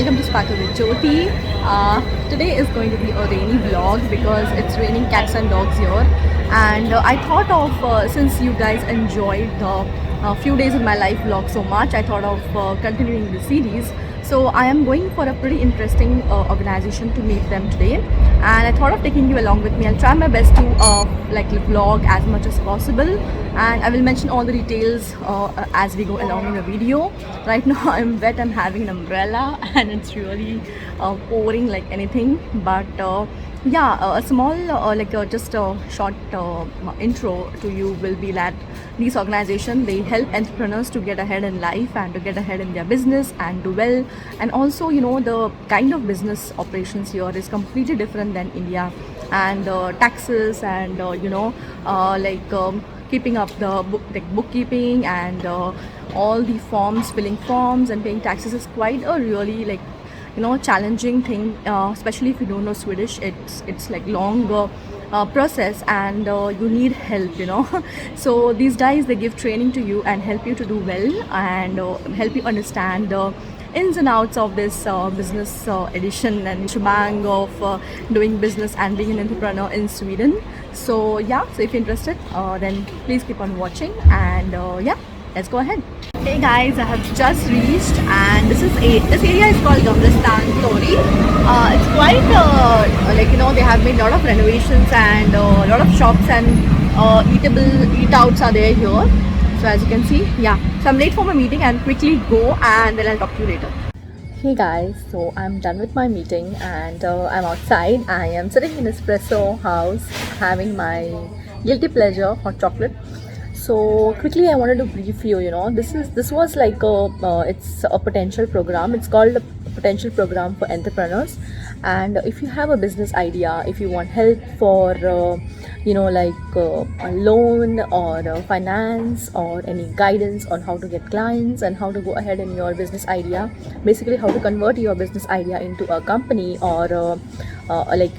welcome to Sparkle with Jyoti. Today is going to be a rainy vlog because it's raining cats and dogs here. And I thought of, since you guys enjoyed the few days in my life vlog so much, I thought of continuing the series. So I am going for a pretty interesting organization to meet them today, and I thought of taking you along with me. I'll try my best to vlog as much as possible, and I will mention all the details as we go along in the video. Right now I'm wet, I'm having an umbrella and it's really pouring like anything, but yeah, a small just a short intro to you will be that these organizations, they help entrepreneurs to get ahead in life and to get ahead in their business and do well. And also, you know, the kind of business operations here is completely different than India, and taxes and keeping up the bookkeeping and all the forms, filling forms and paying taxes is quite a really challenging thing, especially if you don't know Swedish. It's like long process, and you need help, you know. So these guys, they give training to you and help you to do well, and help you understand the ins and outs of this business edition and shebang of doing business and being an entrepreneur in Sweden. So yeah, so if you're interested, then please keep on watching, and yeah, let's go ahead. Hey guys, I have just reached, and this area is called Gamlistan Tori. It's quite they have made a lot of renovations, and a lot of shops and eat outs are there here. So as you can see, yeah. So I'm late for my meeting and quickly go, and then I'll talk to you later. Hey guys, so I'm done with my meeting, and I'm outside. I am sitting in Espresso House having my guilty pleasure hot chocolate. So quickly, I wanted to brief you. You know, this was like it's a potential program. It's called a potential program for entrepreneurs. And if you have a business idea, if you want help for a loan or finance or any guidance on how to get clients and how to go ahead in your business idea, basically how to convert your business idea into a company or like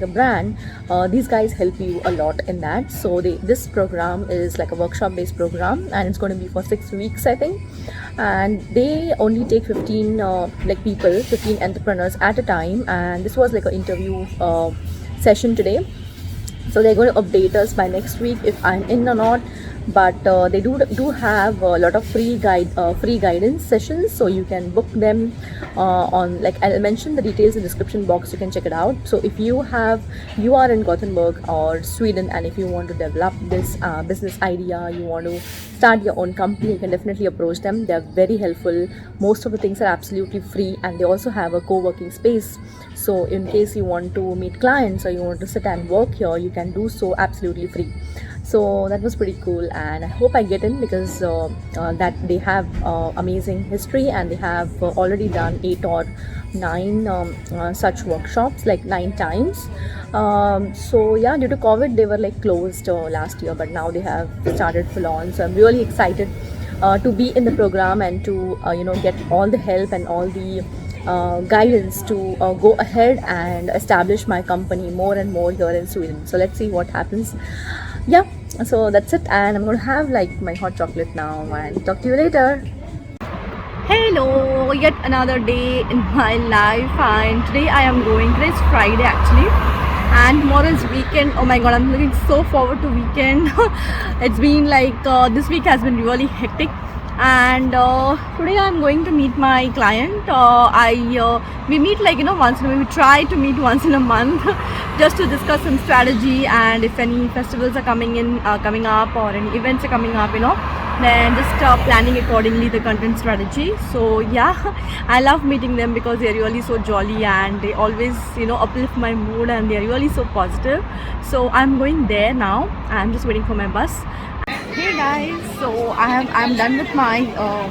a brand, these guys help you a lot in that. So this program is like a workshop based program, and it's going to be for 6 weeks, I think. And they only take 15 15 entrepreneurs at a time, and this was like an interview session today. So they're going to update us by next week if I'm in or not. But they do have a lot of free guidance sessions, so you can book them on, like, I'll mention the details in the description box. You can check it out. So if you are in Gothenburg or Sweden, and if you want to develop this business idea, you want to start your own company, you can definitely approach them. They're very helpful. Most of the things are absolutely free, and they also have a co-working space. So in case you want to meet clients or you want to sit and work here, you can do so absolutely free. So that was pretty cool, and I hope I get in because that they have amazing history, and they have already done 8 or 9 such workshops, like 9 times. So yeah, due to COVID, they were like closed last year, but now they have started full on. So I'm really excited to be in the program and to get all the help and all the guidance to go ahead and establish my company more and more here in Sweden. So let's see what happens. Yeah, so that's it, and I'm gonna have like my hot chocolate now, and talk to you later. Hello, yet another day in my life, and today's Friday actually, and tomorrow is weekend. Oh my god, I'm looking so forward to weekend. It's been like this week has been really hectic, and today I'm going to meet my client. We meet we try to meet once in a month just to discuss some strategy, and if any festivals are coming up or any events are coming up, then just planning accordingly the content strategy. So yeah, I love meeting them because they're really so jolly, and they always uplift my mood, and they're really so positive. So I'm going there now. I'm just waiting for my bus. Hey guys, so I'm done with my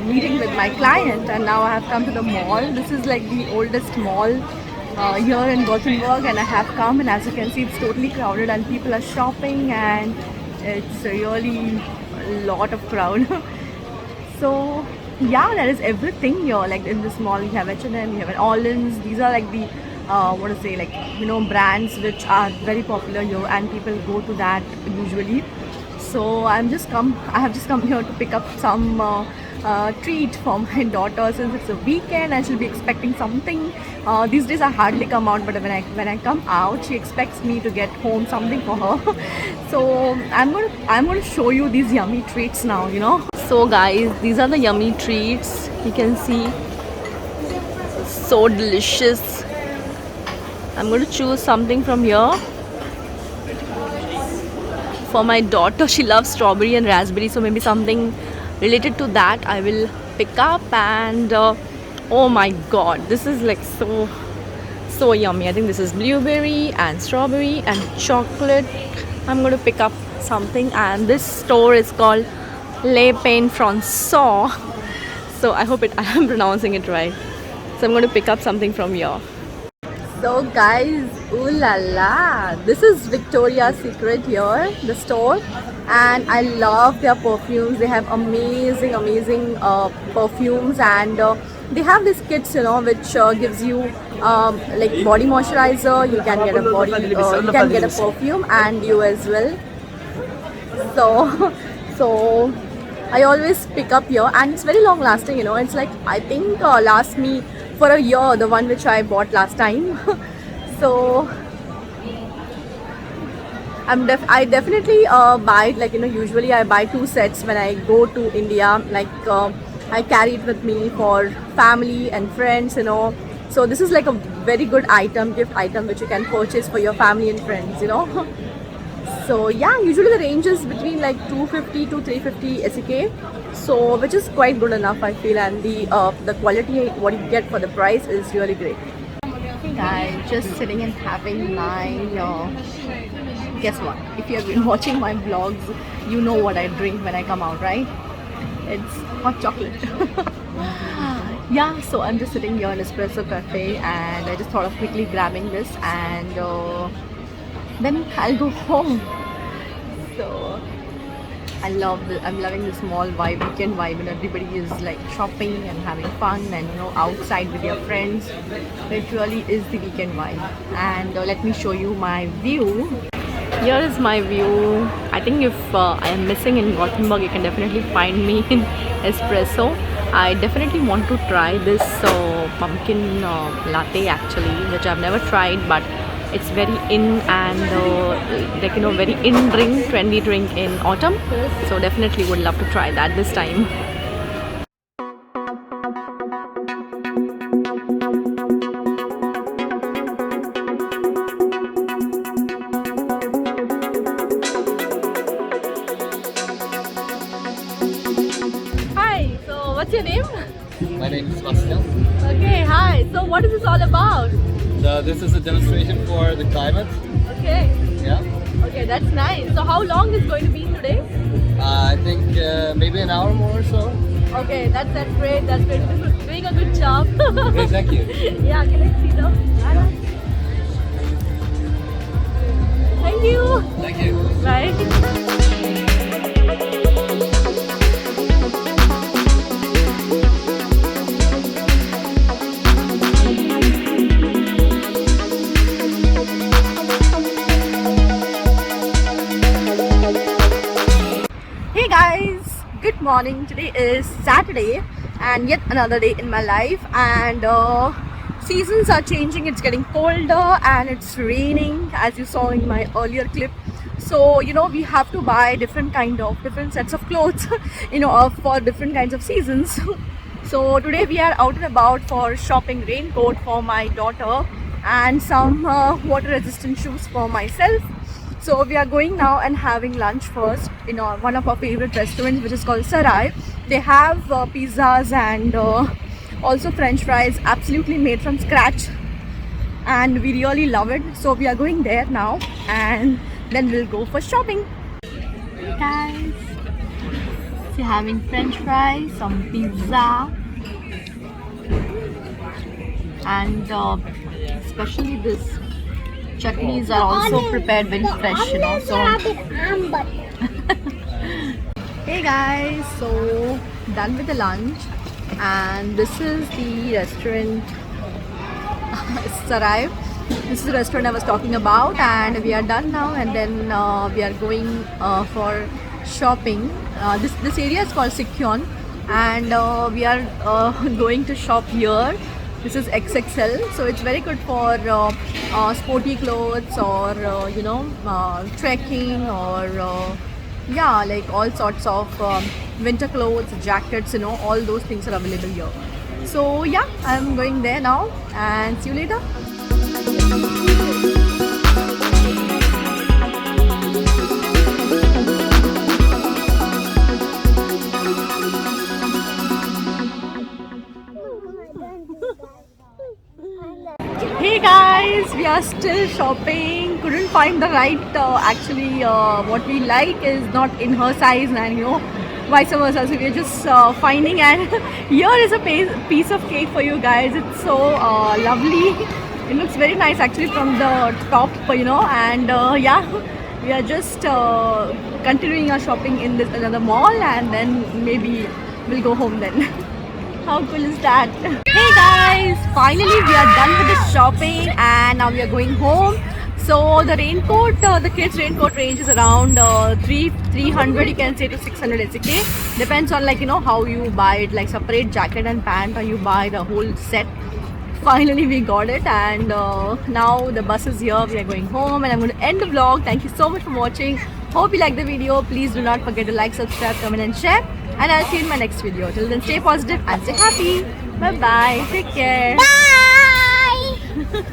meeting with my client, and now I have come to the mall. This is like the oldest mall here in Gothenburg, and I have come, and as you can see, it's totally crowded and people are shopping, and it's really a lot of crowd. So yeah, there is everything here. Like in this mall, you have H&M, you have Allins. These are like the brands which are very popular here, and people go to that usually. So I have just come here to pick up some treat for my daughter since it's a weekend and she'll be expecting something. These days I hardly come out, but when I come out, she expects me to get home something for her. So I'm gonna show you these yummy treats now. You know. So guys, these are the yummy treats. You can see, so delicious. I'm going to choose something from here. For my daughter, she loves strawberry and raspberry, so maybe something related to that I will pick up. And oh my god, this is like so yummy. I think this is blueberry and strawberry and chocolate. I'm going to pick up something, and this store is called Le Pain François. So I hope I am pronouncing it right. So I'm going to pick up something from here. So guys, ooh la la, this is Victoria's Secret here, the store, and I love their perfumes. They have amazing perfumes, and they have these kits, you know, which gives you like body moisturizer. You can get a you can get a perfume, and you as well. So I always pick up here, and it's very long lasting, you know. It's like, I think lasts me for a year, the one which I bought last time. So I definitely buy, like, you know, usually I buy 2 sets when I go to India. Like I carry it with me for family and friends, you know. So this is like a very good gift item which you can purchase for your family and friends, you know. So yeah, usually the range is between like 250 to 350 SEK, so which is quite good enough, I feel, and the quality what you get for the price is really great. Hey guys, just sitting and having my guess what? If you have been watching my vlogs, you know what I drink when I come out, right? It's hot chocolate. Yeah, so I'm just sitting here in Espresso Cafe, and I just thought of quickly grabbing this, and then I'll go home. So I'm loving the small weekend vibe, and everybody is like shopping and having fun and, you know, outside with your friends. It really is the weekend vibe. And let me show you my view. Here is my view. I think if I am missing in Gothenburg, you can definitely find me in Espresso. I definitely want to try this pumpkin latte actually, which I've never tried, but it's very in, and like, you know, very in drink, trendy drink in autumn. So definitely would love to try that this time. Hi, so what's your name? My name is Sebastian. Okay, hi. So what is this all about? So this is a demonstration for the climate. Okay. Yeah. Okay, that's nice. So how long is going to be today? I think maybe an hour more or so. Okay, that's great. That's great. You're doing a good job. Okay, thank you. Yeah, can I see the banner? Thank you. Thank you. Bye. Hey guys, good morning. Today is Saturday and yet another day in my life, and seasons are changing. It's getting colder and it's raining, as you saw in my earlier clip. So, you know, we have to buy different sets of clothes you know, for different kinds of seasons. So today we are out and about for shopping raincoat for my daughter and some water resistant shoes for myself. So we are going now and having lunch first in one of our favorite restaurants, which is called Sarai. They have pizzas and also French fries, absolutely made from scratch, and we really love it. So we are going there now, and then we'll go for shopping. Hey guys, so having French fries, some pizza, and especially this chutneys are also prepared very fresh, you know. So hey guys, so done with the lunch, and this is the restaurant Sarai. This is the restaurant I was talking about, and we are done now, and then we are going for shopping. This area is called Sikyon. and we are going to shop here. This is XXL, so it's very good for sporty clothes or trekking or yeah, like all sorts of winter clothes, jackets, all those things are available here. So yeah, I'm going there now and see you later. Hey guys, we are still shopping. Couldn't find the right. Actually, what we like is not in her size, and vice versa. So we are just finding, and here is a piece of cake for you guys. It's so lovely. It looks very nice actually from the top, and yeah, we are just continuing our shopping in this another mall, and then maybe we'll go home then. How cool is that? Hey guys, finally we are done with the shopping and now we are going home. So the raincoat, the kids raincoat range is around 300 you can say to 600 SEK. Depends on how you buy it, like separate jacket and pant or you buy the whole set. Finally we got it and now the bus is here. We are going home and I'm going to end the vlog. Thank you so much for watching. Hope you like the video. Please do not forget to like, subscribe, comment and share. And I'll see you in my next video. Till then, stay positive and stay happy. Bye bye. Take care. Bye.